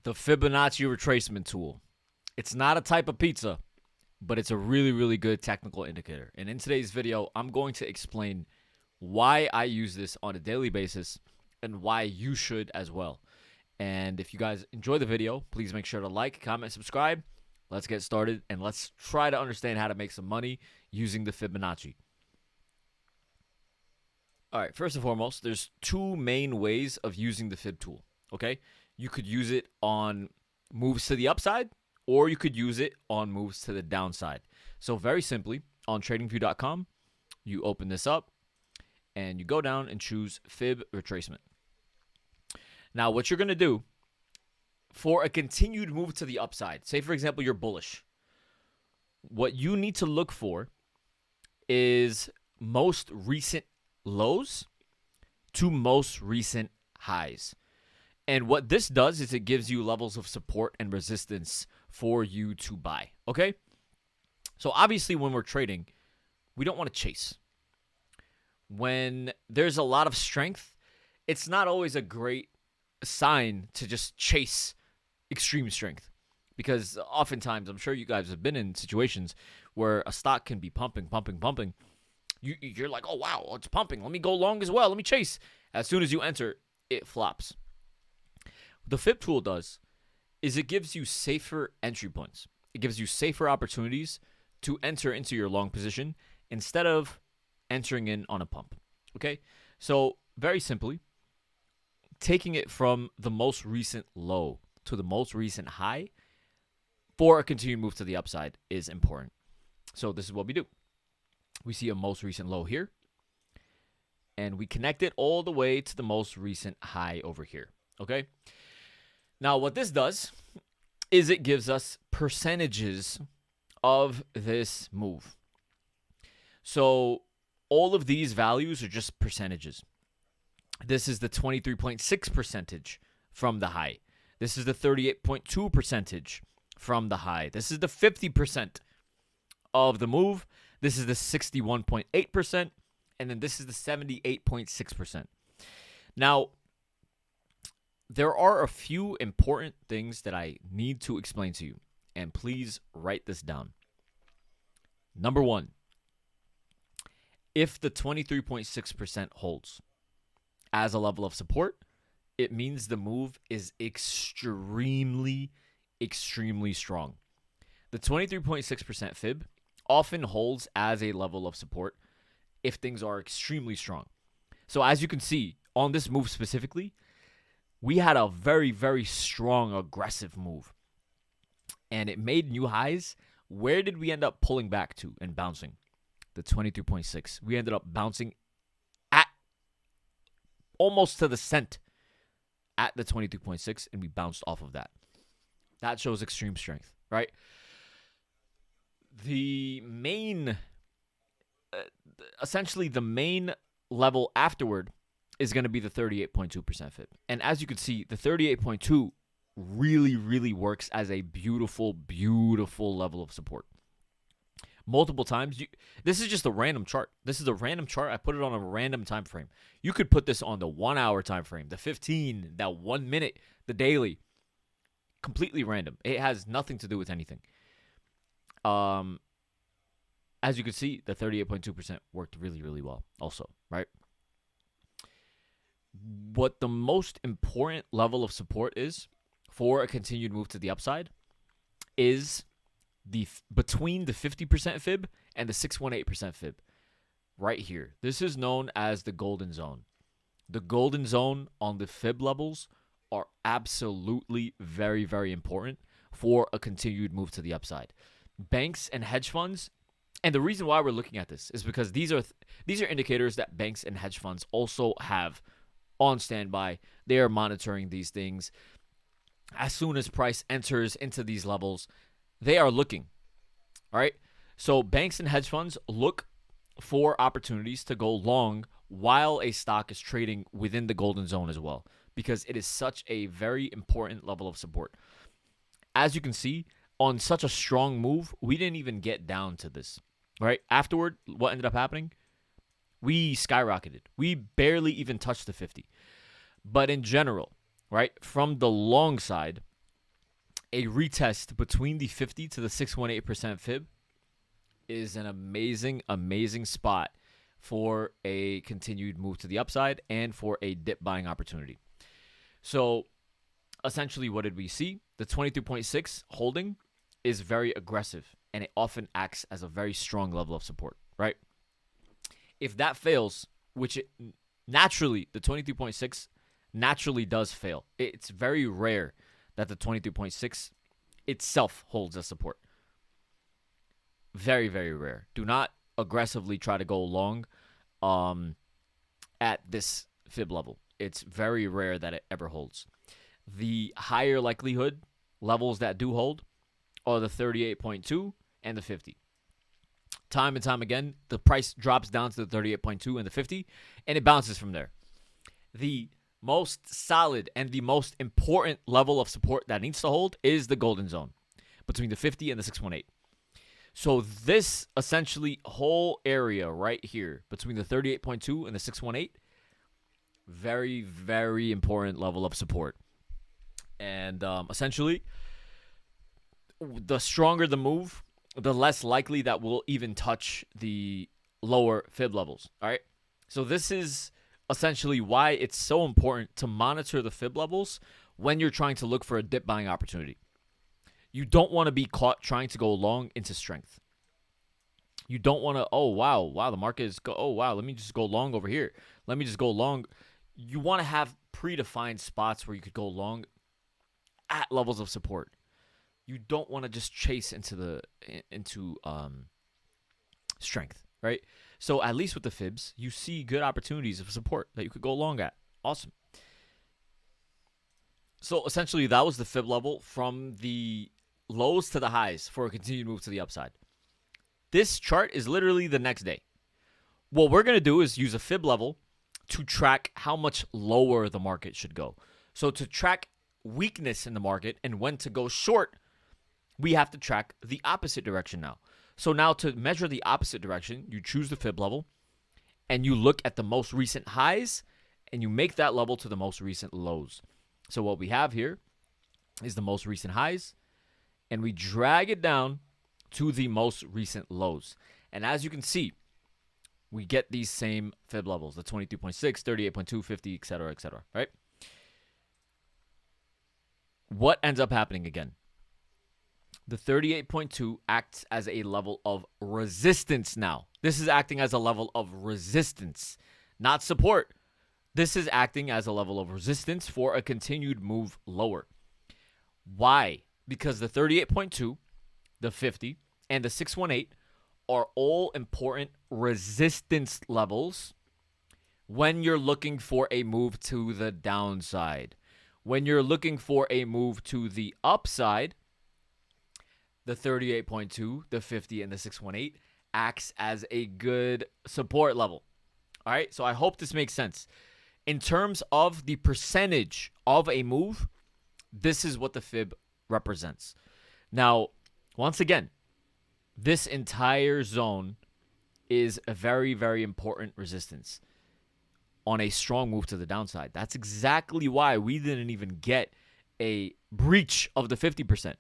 The Fibonacci retracement tool. It's not a type of pizza, but it's a really, really good technical indicator. And in today's video, I'm going to explain why I use this on a daily basis and why you should as well. And if you guys enjoy the video, please make sure to like, comment, subscribe. Let's get started and let's try to understand how to make some money using the Fibonacci. All right, first and foremost, there's two main ways of using the Fib tool, okay? You could use it on moves to the upside, or you could use it on moves to the downside. So very simply, on tradingview.com, you open this up, and you go down and choose Fib retracement. Now, what you're going to do for a continued move to the upside, say, for example, you're bullish, what you need to look for is most recent lows to most recent highs. And what this does is it gives you levels of support and resistance for you to buy, okay? So obviously when we're trading, we don't want to chase. When there's a lot of strength, it's not always a great sign to just chase extreme strength, because oftentimes, I'm sure you guys have been in situations where a stock can be pumping. You're like, oh, wow, it's pumping. Let me go long as well. Let me chase. As soon as you enter, it flops. What the Fib tool does is it gives you safer entry points. It gives you safer opportunities to enter into your long position instead of entering in on a pump. Okay? So very simply, taking it from the most recent low to the most recent high for a continued move to the upside is important. So this is what we do. We see a most recent low here, and we connect it all the way to the most recent high over here, okay? Now, what this does is it gives us percentages of this move. So all of these values are just percentages. This is the 23.6 percentage from the high. This is the 38.2 percentage from the high. This is the 50% of the move. This is the 61.8%, and then this is the 78.6%. Now, there are a few important things that I need to explain to you, and please write this down. Number one, if the 23.6% holds as a level of support, it means the move is extremely strong. The 23.6% fib often holds as a level of support if things are extremely strong. So as you can see, on this move specifically, we had a very, very strong, aggressive move. And it made new highs. Where did we end up pulling back to and bouncing? The 23.6. We ended up bouncing at almost to the cent at the 23.6, and we bounced off of that. That shows extreme strength, right? The main, essentially the main level afterward is going to be the 38.2% fib. And as you can see, the 38.2 really works as a beautiful level of support. Multiple times. This is just a random chart. This is a random chart. I put it on a random time frame. You could put this on the 1 hour time frame, the 15, that 1 minute, the daily. Completely random. It has nothing to do with anything. As you can see, the 38.2% worked really well also, right? What the most important level of support is for a continued move to the upside is between the 50% fib and the 618% fib right here. This is known as the golden zone. The golden zone on the fib levels are absolutely very important for a continued move to the upside. Banks and hedge funds, and the reason why we're looking at this is because these are indicators that banks and hedge funds also have on standby. They are monitoring these things. As soon as price enters into these levels, they are looking. All right? So banks and hedge funds look for opportunities to go long while a stock is trading within the golden zone as well, because it is such a very important level of support. As you can see, on such a strong move, we didn't even get down to this. Right? Afterward, what ended up happening? We skyrocketed. We barely even touched the 50. But in general, right, from the long side, a retest between the 50 to the 618% fib is an amazing, amazing spot for a continued move to the upside and for a dip buying opportunity. So essentially, what did we see? The 22.6 holding is very aggressive, and it often acts as a very strong level of support, right? If that fails, which it naturally, the 22.6 naturally does fail. It's very rare that the 22.6 itself holds a support. Very, very rare. Do not aggressively try to go long at this fib level. It's very rare that it ever holds. The higher likelihood levels that do hold are the 38.2 and the 50. Time and time again, the price drops down to the 38.2 and the 50, and it bounces from there. The most solid and the most important level of support that needs to hold is the golden zone between the 50 and the 618. So this essentially whole area right here between the 38.2 and the 618, very, very important level of support. And essentially, the stronger the move, the less likely that we'll even touch the lower fib levels. All right. So this is essentially why it's so important to monitor the fib levels when you're trying to look for a dip buying opportunity. You don't want to be caught trying to go long into strength. You don't want to, oh, wow, the market is, let me just go long over here. Let me just go long. You want to have predefined spots where you could go long at levels of support. You don't want to just chase into strength, right? So at least with the fibs, you see good opportunities of support that you could go long at. Awesome. So essentially, that was the fib level from the lows to the highs for a continued move to the upside. This chart is literally the next day. What we're going to do is use a fib level to track how much lower the market should go. So to track weakness in the market and when to go short, we have to track the opposite direction now. So now to measure the opposite direction, you choose the fib level and you look at the most recent highs and you make that level to the most recent lows. So what we have here is the most recent highs and we drag it down to the most recent lows. And as you can see, we get these same fib levels, the 22.6, 38.2, 50, etc., right? What ends up happening again? The 38.2 acts as a level of resistance now. This is acting as a level of resistance, not support. This is acting as a level of resistance for a continued move lower. Why? Because the 38.2, the 50, and the 618 are all important resistance levels when you're looking for a move to the downside. When you're looking for a move to the upside, the 38.2, the 50, and the 618 acts as a good support level. All right, so I hope this makes sense. In terms of the percentage of a move, this is what the fib represents. Now, once again, this entire zone is a very, very important resistance on a strong move to the downside. That's exactly why we didn't even get a breach of the 50%.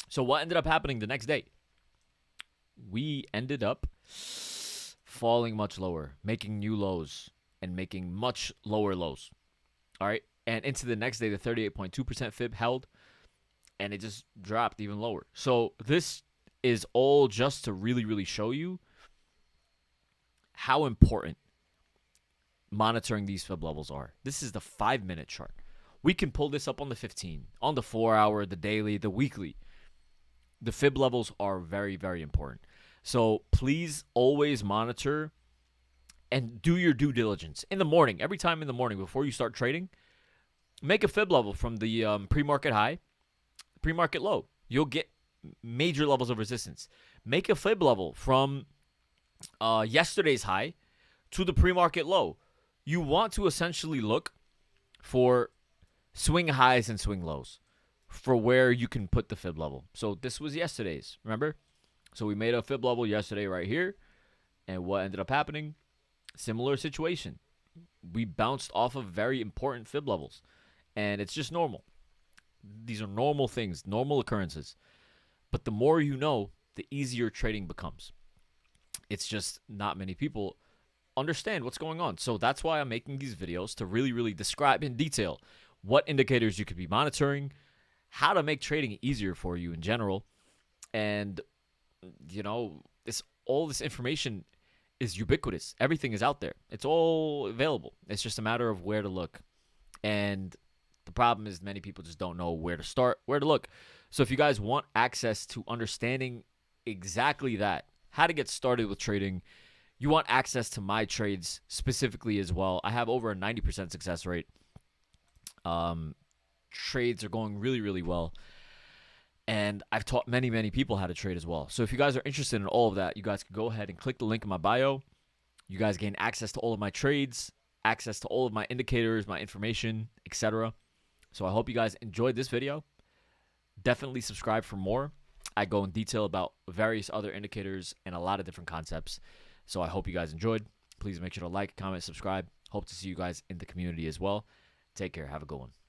So what ended up happening the next day? We ended up falling much lower, making new lows, and making much lower lows. All right? And into the next day, the 38.2% fib held, and it just dropped even lower. So this is all just to really, really show you how important monitoring these fib levels are. This is the 5-minute chart. We can pull this up on the 15, on the 4-hour, the daily, the weekly. The fib levels are very, very important. So please always monitor and do your due diligence. In the morning, every time in the morning before you start trading, make a fib level from the pre-market high, pre-market low. You'll get major levels of resistance. Make a fib level from yesterday's high to the pre-market low. You want to essentially look for swing highs and swing lows for where you can put the fib level. So this was yesterday's, remember? So we made a fib level yesterday right here. And what ended up happening? Similar situation. We bounced off of very important fib levels. And it's just normal. These are normal things, normal occurrences. But the more you know, the easier trading becomes. It's just not many people understand what's going on. So that's why I'm making these videos to really, really describe in detail what indicators you could be monitoring, how to make trading easier for you in general. And, this all this information is ubiquitous. Everything is out there. It's all available. It's just a matter of where to look. And the problem is many people just don't know where to start, where to look. So if you guys want access to understanding exactly that, how to get started with trading, you want access to my trades specifically as well. I have over a 90% success rate. Trades are going really, really well. And I've taught many, many people how to trade as well. So if you guys are interested in all of that, you guys can go ahead and click the link in my bio. You guys gain access to all of my trades, access to all of my indicators, my information, etc. So I hope you guys enjoyed this video. Definitely subscribe for more. I go in detail about various other indicators and a lot of different concepts. So I hope you guys enjoyed. Please make sure to like, comment, subscribe. Hope to see you guys in the community as well. Take care. Have a good one.